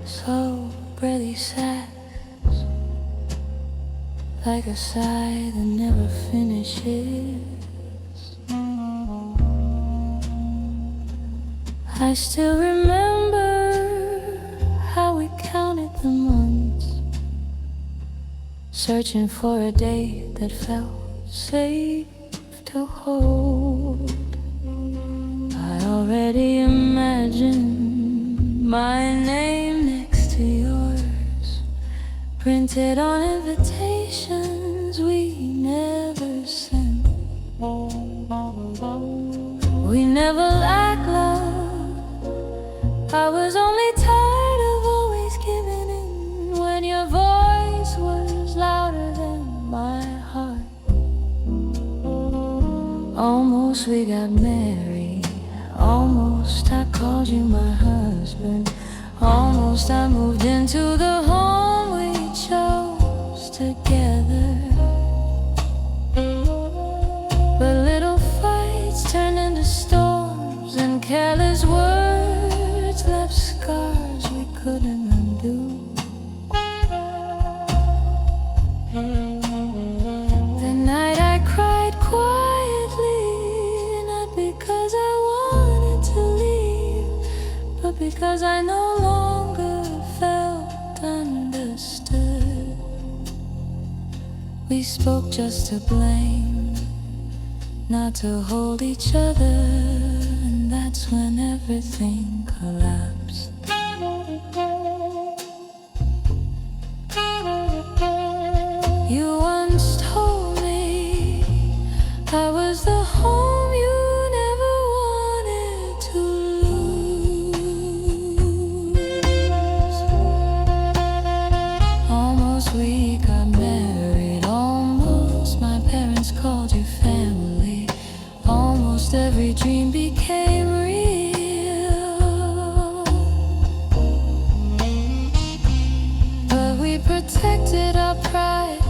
so barely sad, like a sigh that never finishes. I still remember how we counted the months, searching for a day that felt safe to hold. I already imagined my name next to yours, printed on invitations we never sent. We never lacked love. I was only tired of always giving in when your voice was louder than my heart. Almost we got married, almost I called you my husband, almost I moved into the home we chose together. But little fights turned into storms, and careless words left scars we couldn't undo. The night I cried quietly, not because I wanted to leave, but because I no longer felt understood. We spoke just to blame, not to hold each other, and that's when everything collapsed. You once told me I was the home you never wanted to lose. Almost we got married, almost my parents called you family, almost every dream became real. But we protected our pride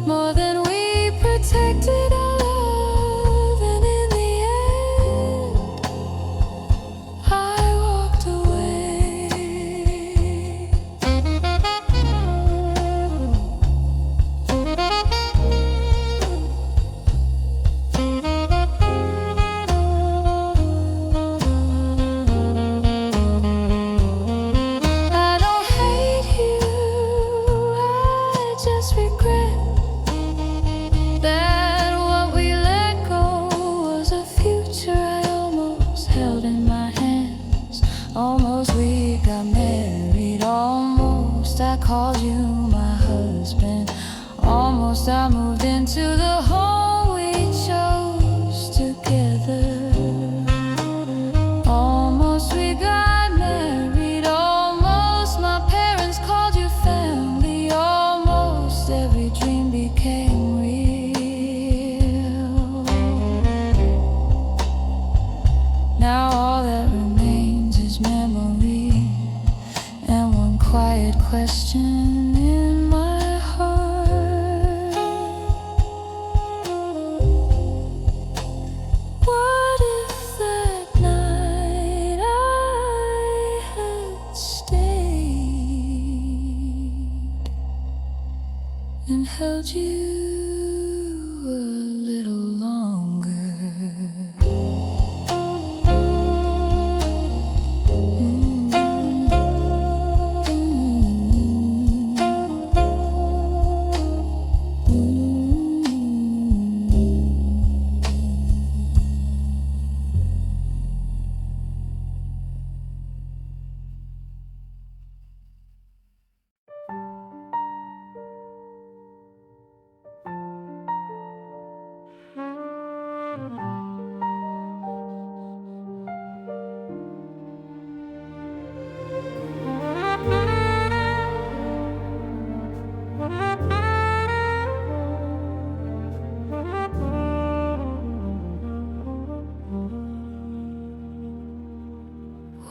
more than we protected our love, and in the end, I walked away. I don't hate you, I just regret that what we let go was a future I almost held in my hands. Almost we got married, almost I called you my husband, almost I moved into the home we chose together. Almost we got married, almost my parents called you family, almost every dream became real. Now all that remains is memory and one quiet question in my heart. What if that night I had stayed and held you a little longer?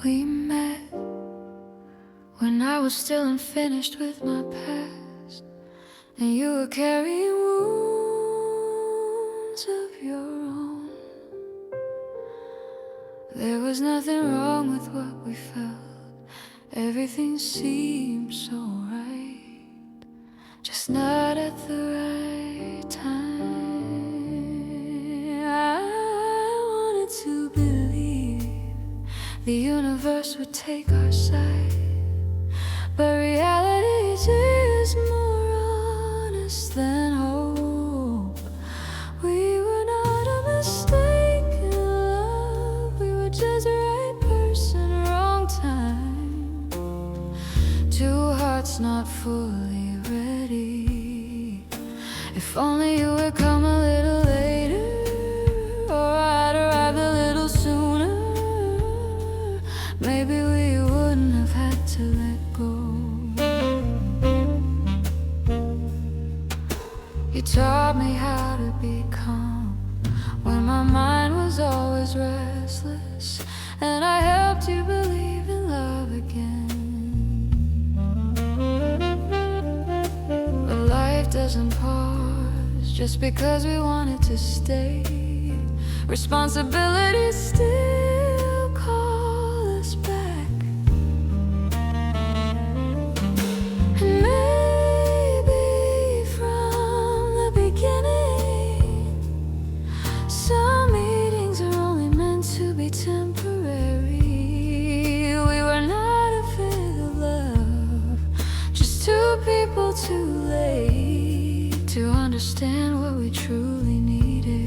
We met when I was still unfinished with my past, and you were carrying wounds of your own. There was nothing wrong with what we felt. Everything seemed so right, just not at the right time. I wanted to believe the universe would take our side, but reality is more honest than hope. We were not a mistake in love, we were just right person, wrong time. Two hearts not fully ready. If only you would come a little later, or I'd arrive a little sooner. Maybe we wouldn't have had to let go. You taught me how to be calm when my mind was always restless, and I helped you believe in love again. But life doesn't pause just because we wanted to stay. Responsibilities still call us back, and maybe from the beginning, some meetings are only meant to be temporary. We were not afraid of love, just two people too late to understand what we truly needed.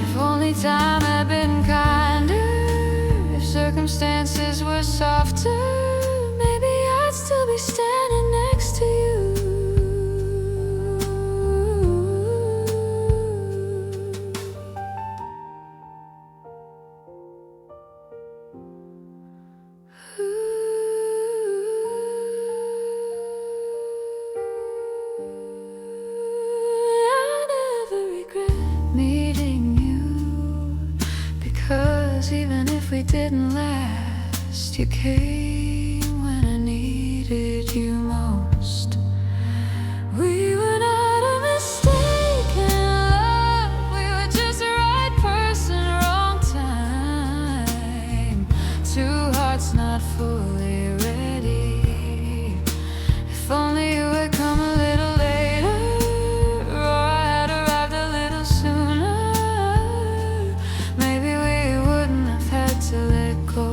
If only time had been kinder, if circumstances were softer, maybe I'd still be standing next to you. I never regret meeting you, because even if we didn't last, you came when I needed you most. We were not a mistake in love, we were just the right person, wrong time. Two hearts not fully ready. If only you would come a little later, or I had arrived a little sooner. Maybe we wouldn't have had to let go.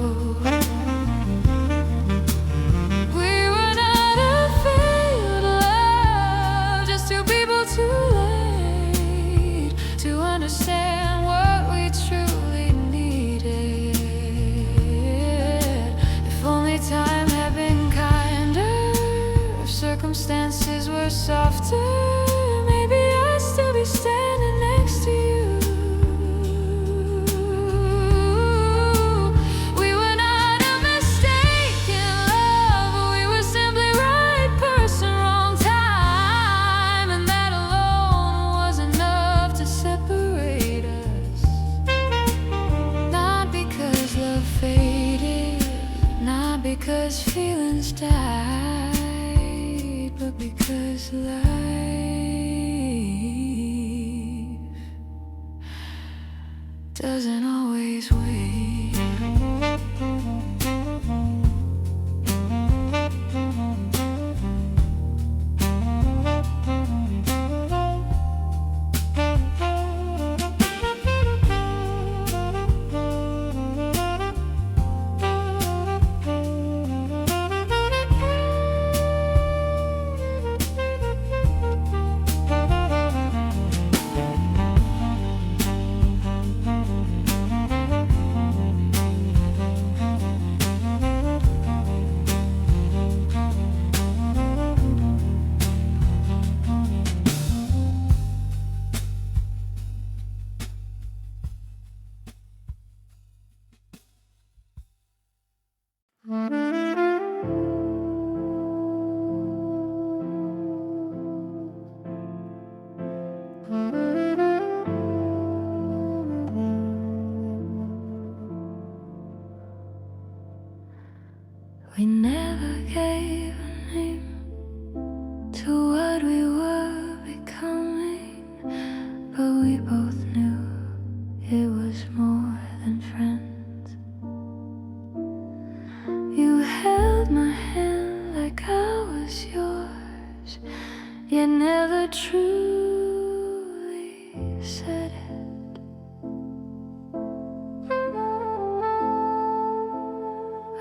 We were not afraid of love, just two people too late to understand what we truly needed. If only time had been kinder, if circumstances were softer, maybe I'd still be standing next to you. We were not a mistake in love, we were simply right person, wrong time, and that alone was enough to separate us. Not because love faded, not because feelings died, but because life doesn't always wait. We never gave a name to what we were becoming, but we both knew it was more than friends. You never truly said it.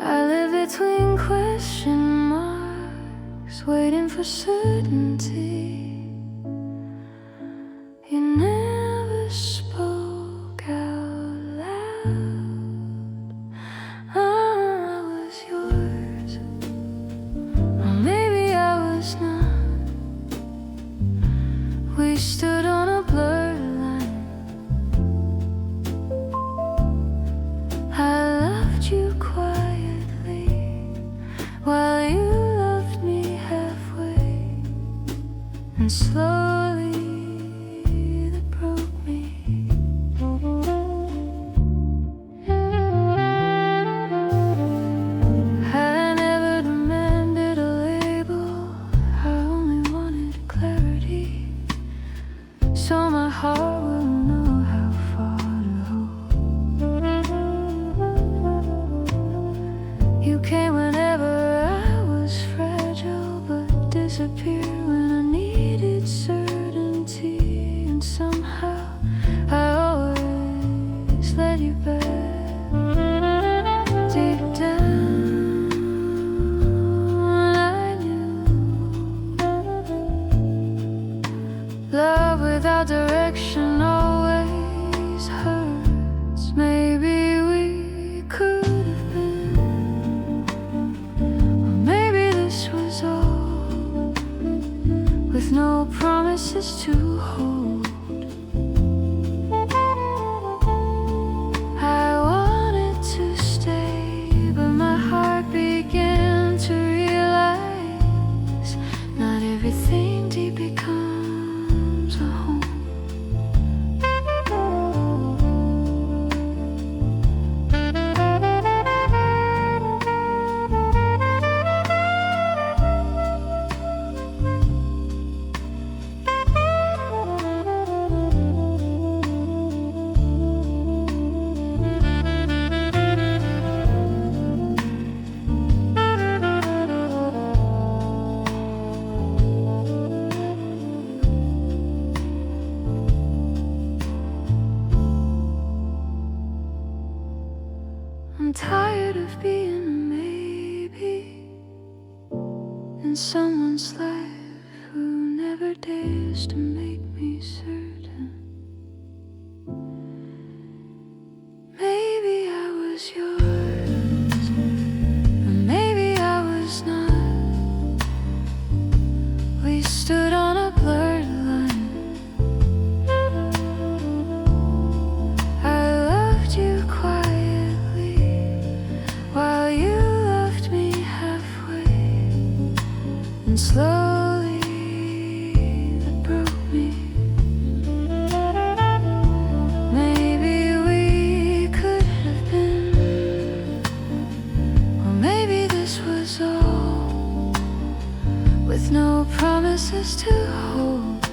I live between question marks, waiting for certainty. You never spoke out loud. I was yours, or maybe I was not. We stood on a blurred line. I loved you quietly, while you loved me halfway, and slowly that broke me. I never demanded a label, I only wanted clarity, so my heart will know how far to hold. You came whenever I was fragile, but disappeared when I needed certainty. And somehow I always led you back. Deep down I knew love without direction always hurts. Maybe we could have been, or maybe this was all, with no promises to hold. I wanted to stay, but my heart began to realize not everything deep becomes a home. I'm tired of being a maybe in someone's life who never dares to make me certain. Maybe I was yours, or maybe I was not. We stood on a blurred line. I loved you quietly, while you loved me halfway, and slowly that broke me. Maybe we could have been, or maybe this was all, with no promises to hold.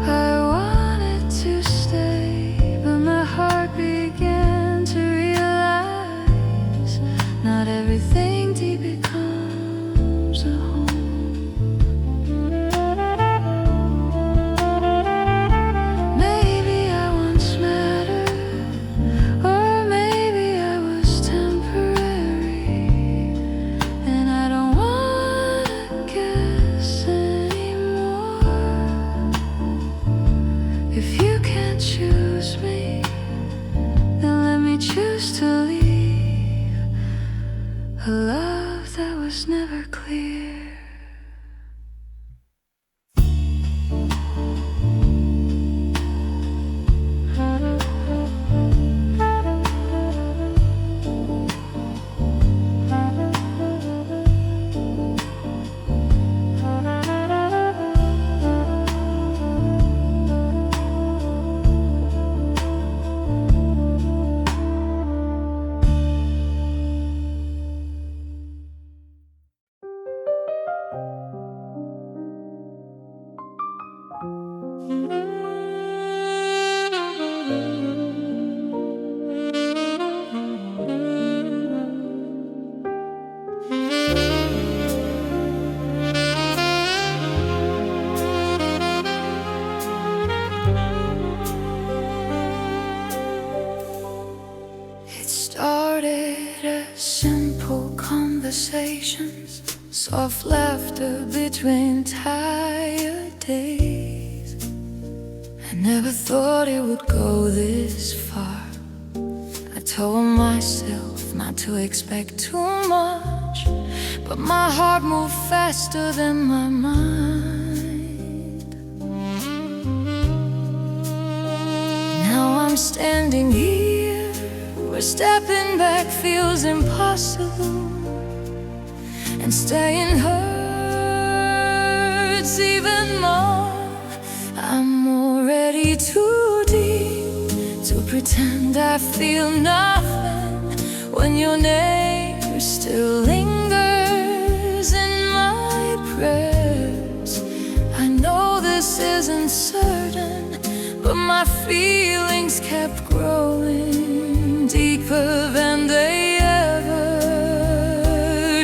I wanted to stay, but my heart began to realize not everything deep becomes a home. Maybe I once mattered, or maybe I was temporary, and I don't want Simple conversations, soft laughter between tired days. I never thought it would go this far. I told myself not to expect too much, but my heart moved faster than my mind. Now I'm standing here, where stepping back feels impossible, and staying hurts even more. I'm already too deep to pretend I feel nothing when your name still lingers in my prayers. I know this isn't certain, but my feelings kept growing deeper than they ever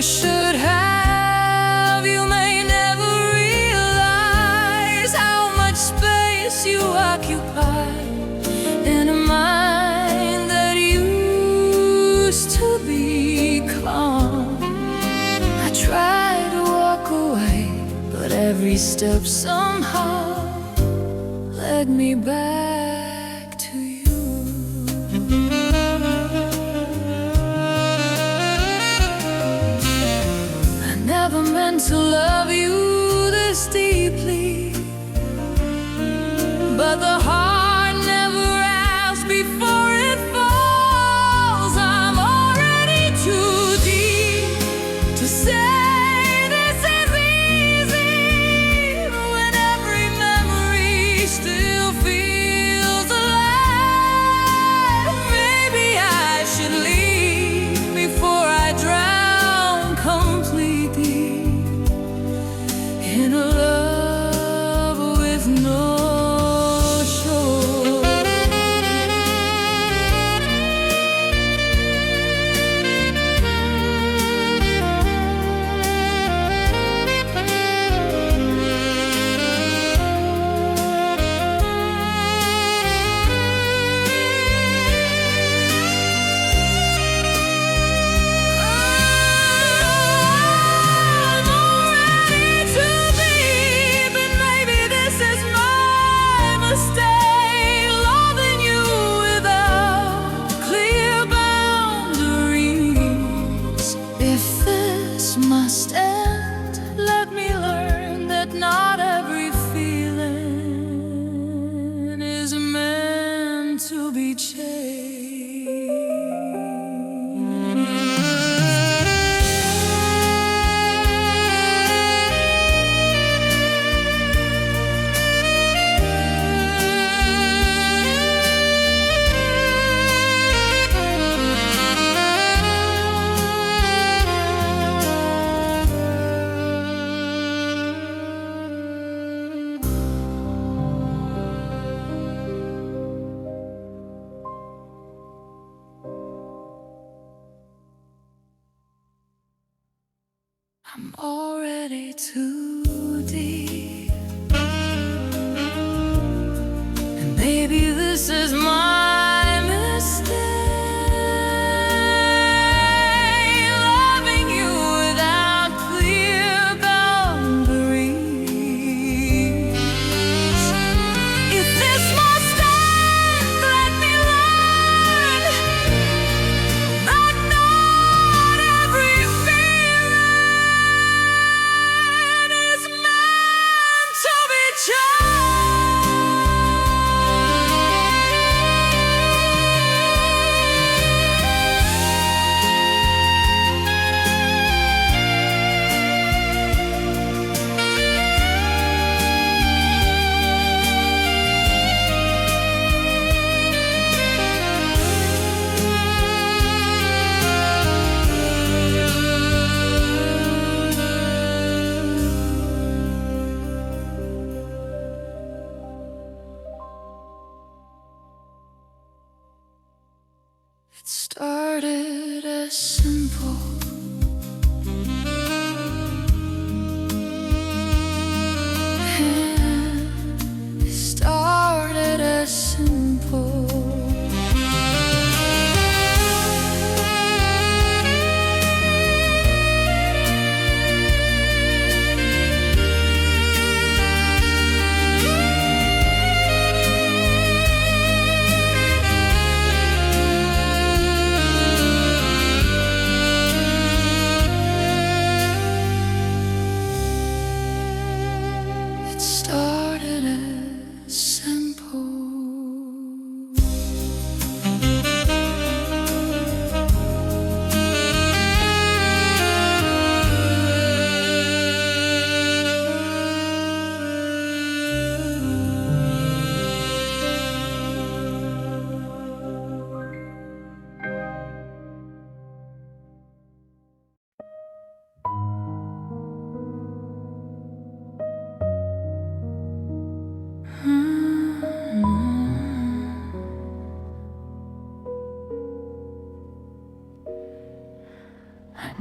should have. You may never realize how much space you occupy in a mind that used to be calm. I tried to walk away, but every step somehow led me back to you. I never meant to love you this deeply, but the heart never asks before it falls. I'm already too deep to say this is easy, when every memory still feels alive. Maybe I should leave before I drown completely in a love with no shore. Must end, let me learn that not every feeling is meant to be changed. I'm already too deep, and maybe this is my mistake, loving you without clear boundaries. If this must end, let me learn that not every feeling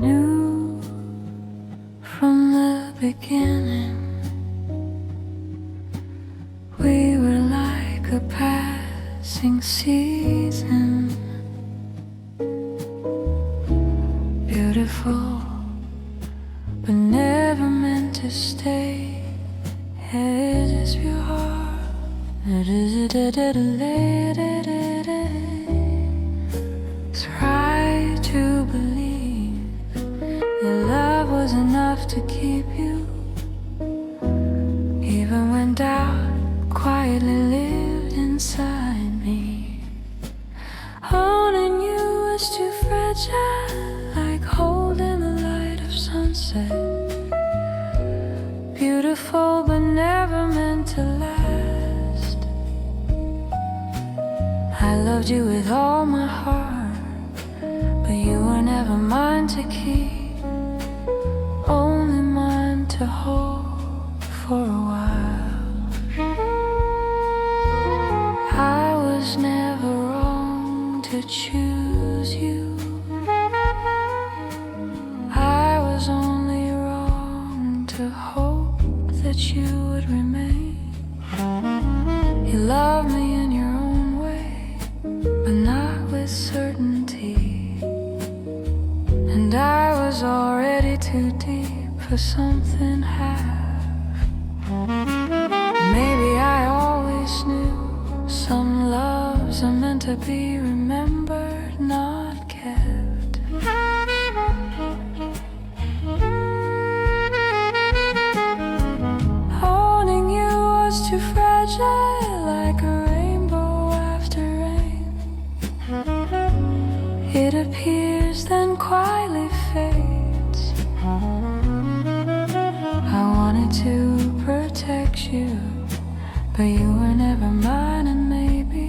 knew from the beginning we were like a passing season, beautiful but never meant to stay. It is your heart. Try to believe your love was enough to keep you, even when doubt quietly lived inside me. Holding you was too fragile, like holding the light of sunset, beautiful but never meant to last. I loved you with all my heart, but you were never mine to keep, only mine to hold for a while. I was never wrong to choose you, I was only wrong to hope that you would remain. You loved me in your own way, but not with certainty, and I was already too deep for something half. Maybe I always knew some loves are meant to be remembered, not kept. Holding you was too fragile, like a rainbow after rain. It appears then quietly fades. I wanted to protect you, but you were never mine, and maybe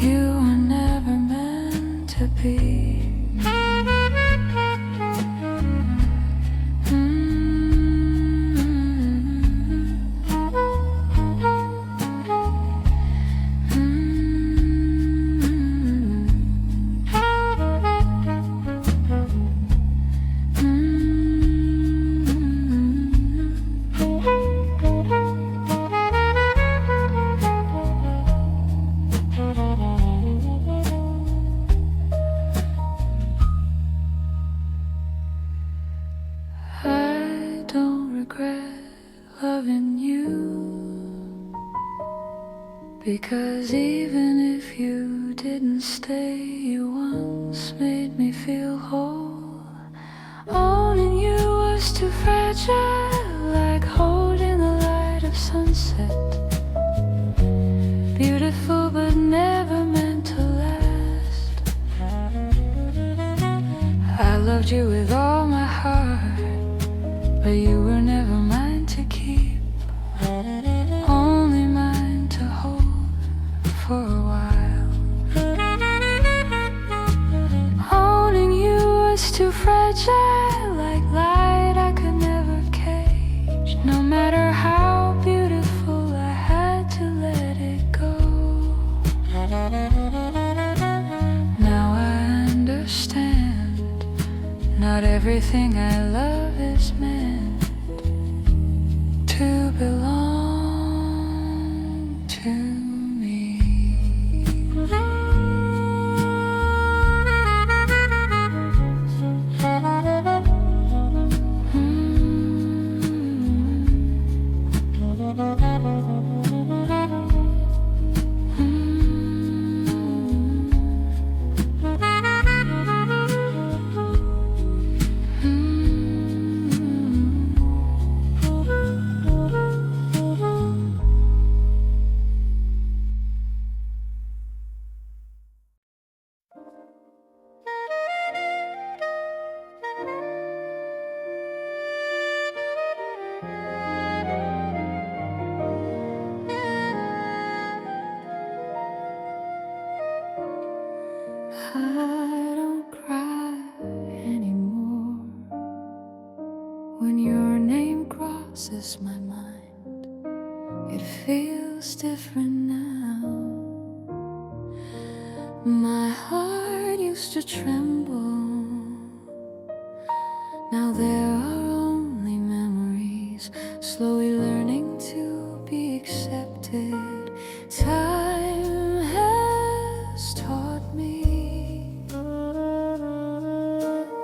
you were never meant to be. I don't regret loving you, because even if you didn't stay, you once made me feel whole. Owning you was too fragile, like holding the light of sunset, beautiful but never meant to last. I loved you with all my heart, but you were never mine to keep, only mine to hold for a while. Owning you was too fragile, like light I could never cage. No matter how beautiful, I had to let it go. Now I understand, not everything I love is meant to belong to me. I don't cry anymore when your name crosses my mind. It feels different now. My heart used to tremble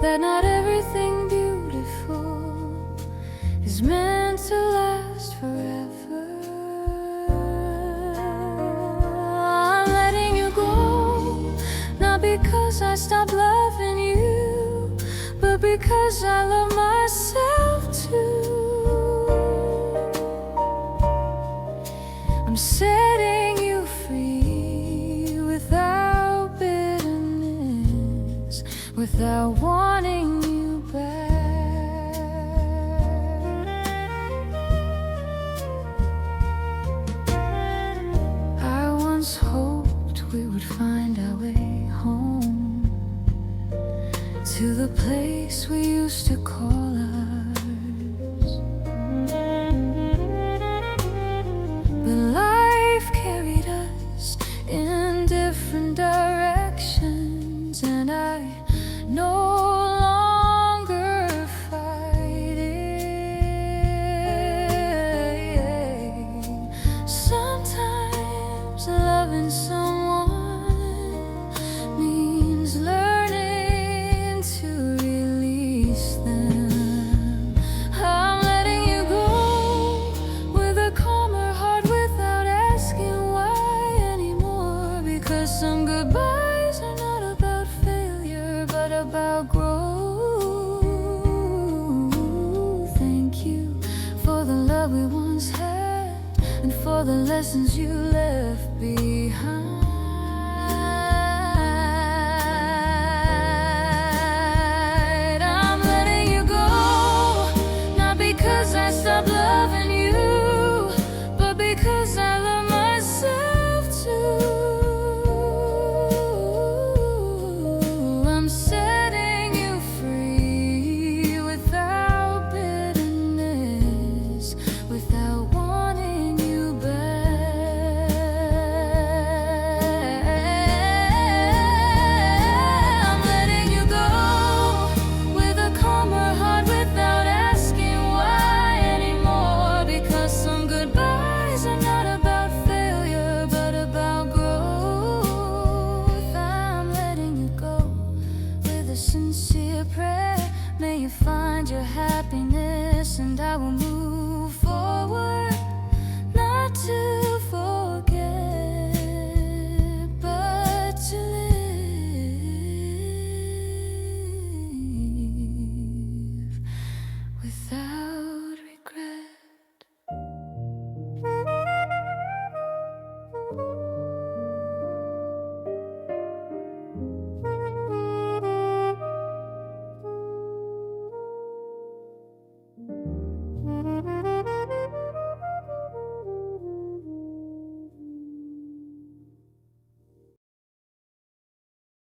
that not everything beautiful is meant to last forever. I'm letting you go, not because I stopped loving you, but because I love myself too. I'm setting you free without bitterness, without wanting you back. I once hoped we would find our way home, to the place we used to call ours. But life carried us in different directions, and I no longer fight it. Sometimes loving someone means learning to release them. I'm letting you go with a calmer heart, without asking why anymore, because some goodbyes are not about failure, but about growth. Thank you for the love we once had, and for the lessons you left behind.